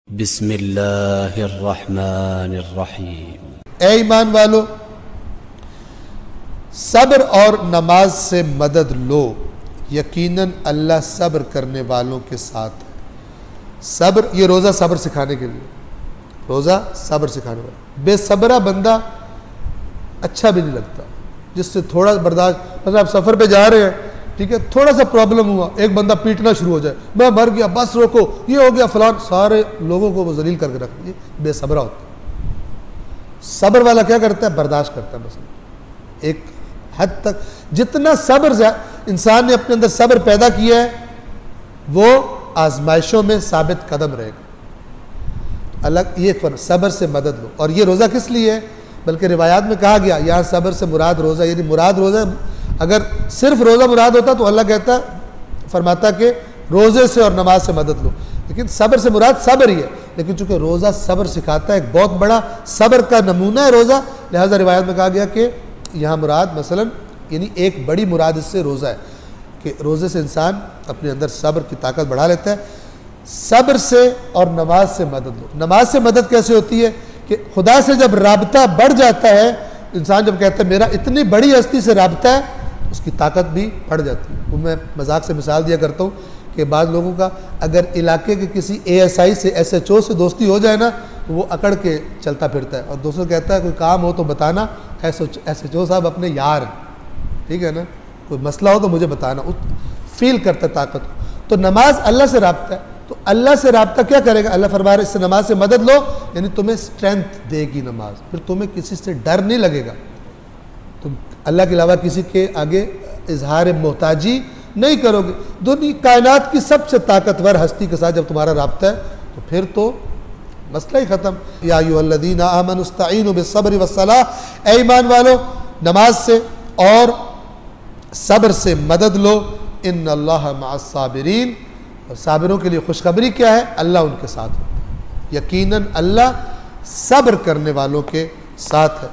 بسم اللہ الرحمن الرحیم۔ اے ایمان والو، صبر اور نماز سے مدد لو، یقیناً اللہ صبر کرنے والوں کے ساتھ ہے۔ صبر، یہ روزہ صبر سکھانے کے لیے، روزہ صبر سکھانے والا۔ بے صبرہ بندہ اچھا بھی نہیں لگتا، جس سے تھوڑا برداشت، مثلا آپ سفر پہ جا رہے ہیں، ٹھیک ہے، تھوڑا سا پرابلم ہوا، ایک بندہ پیٹنا شروع ہو جائے، میں مر گیا، بس روکو، یہ ہو گیا فلان، سارے لوگوں کو وہ ذلیل کر کے رکھ دیے۔ بے صبرہ ہوتا ہے۔ صبر والا کیا کرتا ہے؟ برداشت کرتا ہے، مثلا ایک حد تک جتنا صبر انسان نے اپنے اندر صبر پیدا کیا ہے، وہ آزمائشوں میں ثابت قدم رہے گا۔ الگ یہ صبر سے مدد لو، اور یہ روزہ کس لیے ہے؟ بلکہ روایات میں کہا گیا یہاں صبر سے مراد روزہ، یعنی مراد روزہ، اگر صرف روزہ مراد ہوتا تو اللہ کہتا، فرماتا کہ روزے سے اور نماز سے مدد لو، لیکن صبر سے مراد صبر ہی ہے۔ لیکن چونکہ روزہ صبر سکھاتا ہے، ایک بہت بڑا صبر کا نمونہ ہے روزہ، لہذا روایت میں کہا گیا کہ یہاں مراد مثلا یعنی ایک بڑی مراد اس سے روزہ ہے، کہ روزے سے انسان اپنے اندر صبر کی طاقت بڑھا لیتا ہے۔ صبر سے اور نماز سے مدد لو۔ نماز سے مدد کیسے ہوتی ہے؟ کہ خدا سے جب رابطہ بڑھ جاتا ہے، انسان جب کہتا ہے میرا اتنی بڑی ہستی سے رابطہ ہے، اس کی طاقت بھی بڑھ جاتی ہے۔ وہ میں مذاق سے مثال دیا کرتا ہوں کہ بعض لوگوں کا اگر علاقے کے کسی ASI سے SHO سے دوستی ہو جائے نا، تو وہ اکڑ کے چلتا پھرتا ہے، اور دوسروں کہتا ہے کوئی کام ہو تو بتانا، SHO صاحب اپنے یار ہیں، ٹھیک ہے نا، کوئی مسئلہ ہو تو مجھے بتانا، فیل کرتا ہے طاقت کو۔ تو نماز اللہ سے رابطہ ہے، تو اللہ سے رابطہ کیا کرے گا؟ اللہ فرما رہا ہے اس سے نماز سے مدد لو، یعنی تمہیں اسٹرینتھ دے گی نماز، پھر تمہیں کسی سے ڈر نہیں لگے گا، تم اللہ کے علاوہ کسی کے آگے اظہار محتاجی نہیں کرو گے۔ دنیا کائنات کی سب سے طاقتور ہستی کے ساتھ جب تمہارا رابطہ ہے تو پھر تو مسئلہ ہی ختم۔ یا ایھا الذین آمنوا استعینوا بالصبر والصلاۃ، اے ایمان والو نماز سے اور صبر سے مدد لو، ان اللہ مع الصابرین، اور صابروں کے لیے خوشخبری کیا ہے؟ اللہ ان کے ساتھ ہوتا ہے، یقیناً اللہ صبر کرنے والوں کے ساتھ ہے۔